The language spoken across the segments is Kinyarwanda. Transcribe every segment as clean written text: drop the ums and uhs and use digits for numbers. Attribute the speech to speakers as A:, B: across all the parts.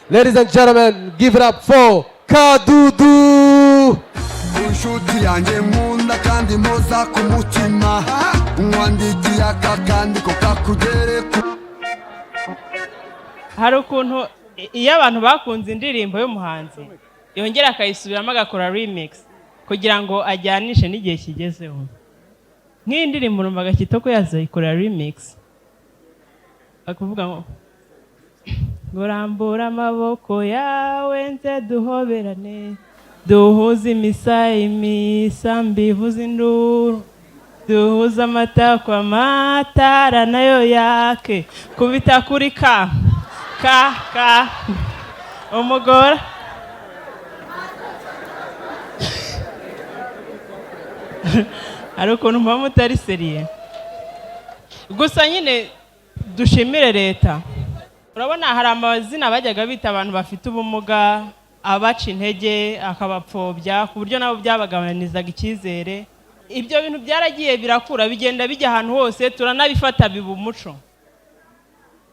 A: Ladies and gentlemen, give it up for Kadudu.
B: Inshuti yanjye nkunda kandi moza ku mutima umwandikiye akakandiko kakugere ku.
C: Hari ukuntu iyo abantu bakunze indirimbo y'umuhanzi yongera akayisubiramo agakora remix kugira ngo ajyanishe n'igihe kigezeho. Nk'iyi ndirimbo numvaga Kitoko yazayikora remix akuvuga ngo Gorambura amaboko yawe nze duhoberane duhuza imisa mbivuza induru duhuza amata kwa matara nayo yake kubita kuri ka umugore hari ukuntu muba mutari seriye. Gusa nyine dushimire leta. Urabona hari amazina bajyaga bita abantu bafite ubumuga abaca intege akabapfobya ku buryo nabo byabagabanirizaga icyizere. Ibyo bintu byaragiye birakura bigenda bijya ahantu hose turanabifata biba umuco.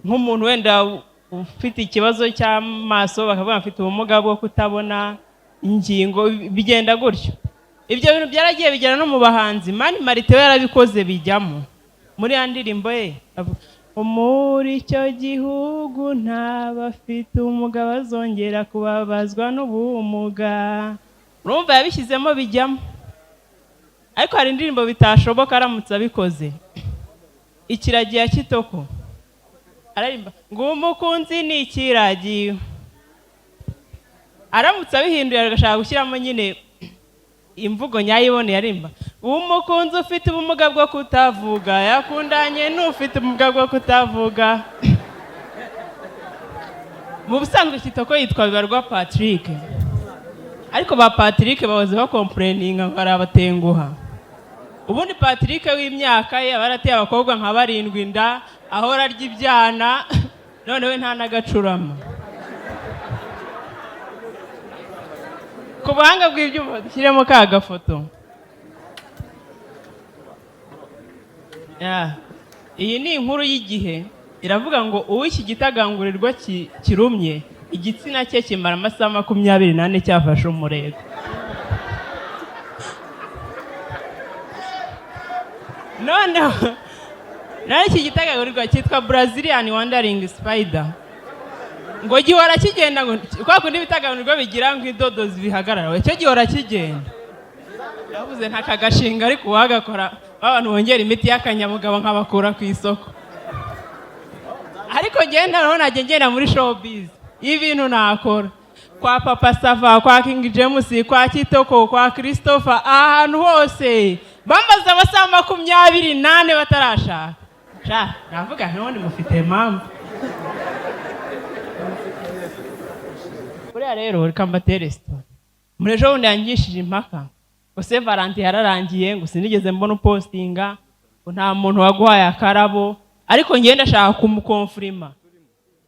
C: Nk'umuntu wenda ufite ikibazo cy'amaso bakavuga afite ubumuga bwo kutabona ingingo bigenda gutyo. Ibyo bintu byaragiye bigera no mu bahanzi. Mani Marite yarabikoze bijyamo muri ya ndirimbo ye muri icyo gihugu ntabafite ubumuga bazongera kubabazwa n'ubumuga. Urumva yabishyizemo bijyamo. Ariko hari indirimbo bitashoboka aramutse abikoze. Ikiragiye Kitoko ararimba ngo umukunzi ni ikiragiye. Aramutse abihinduye agashaka gushyiramo nyine imvugo nyayibone yarimba umukunzi ufite ubumuga bwo kutavuga yakundanye n'ufite ubumuga bwo kutavuga. Mu busanzwe Kitoko yitwa Bibarwa Patrick, ariko ba Patrick bahoze bakomplaininga ngo arabatenguha. Ubundi Patrick w'imyaka ye barateye abakobwa nka 7 inda ahora arya ibyana none we nta nagacurama. Ku buhanga bw'ibyuma dushyiremo ka gafoto. Iyi ni inkuru y'igihe iravuga ngo uw'iki gitagangurirwa kirumye igitsina cye kimara amasaha 24 cyafashe umurego. Noneho iki gitagangurirwa cyitwa Brazilian Wandering Spider. Ngo gihora kigenda ngo kwa kundi bitagabanirwa bigira ngo idodo zibihagarara cyo gihora kigenda. Yavuze nta kagashinga ariko wagakora abantu bongera imiti y'akanyamugabo nkabakura ku isoko. Ariko genda none agengera muri showbiz ibintu nakora kwa Papa Sava kwa King James kwa Kitoko kwa Christopher ahantu hose bambaza amasaha 28 batarashaka. Navuga none mufite mpamvu. Buriya rero reka mbatere story. Muri ejo bundi yangishije impaka ngo se Valentin yararangiye ngo sinigeze mbona postinga ngo nta muntu waguhaye akarabo, ariko ngiye ndashaka kumukonfirma.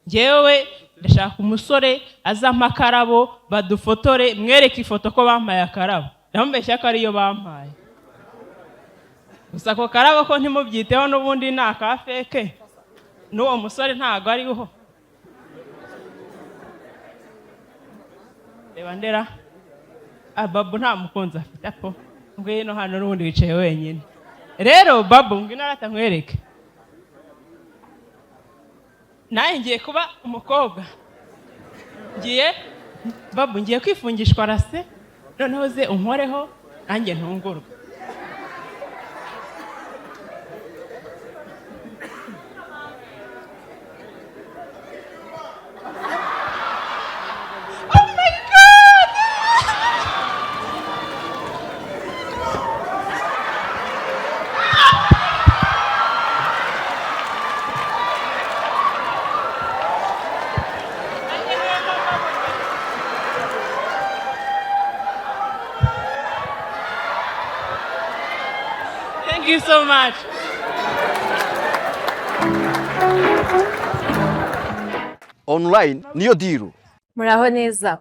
C: Ngewe ndashaka umusore azampa akarabo badufotore mwereke ifoto ko bampaye akarabo. Ndambeshya ko ariyo bampaye. Gusa ko karabo ko ntimubyiteho n'ubundi naka fake. N'uwo musore ntago ariho. Bandera Babu nta mukunzi afite apo ngwino hano n'ubundi wicaye wenyine. Rero Babu ngwino aratamwereke naye ngiye kuba umukobwa Babu ngiye kwifungishwa rase noneho ze unkoreho nanjye ntungurwa. Thank you so much.
D: Online niyo diru.
E: Muraho neza.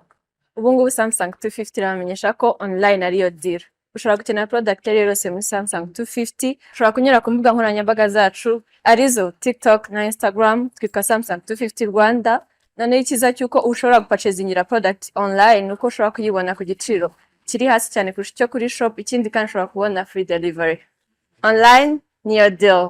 D: ubu ngubu Samsung 250 iramenyesha ko online ariyo deal. Ushobora gukenera product yose muri Samsung 250, ushobora kunyura ku mbuga nkoranyambaga zacu arizo TikTok na Instagram twitwa Samsung 250 Rwanda. None ikiza cyuko ushobora gupurchasingira product online uko ushobora kuyibona ku giciro kiri hasi cyane kurusha icyo kuri shop, ikindi kandi ushobora kubona free delivery. Online ni your deal.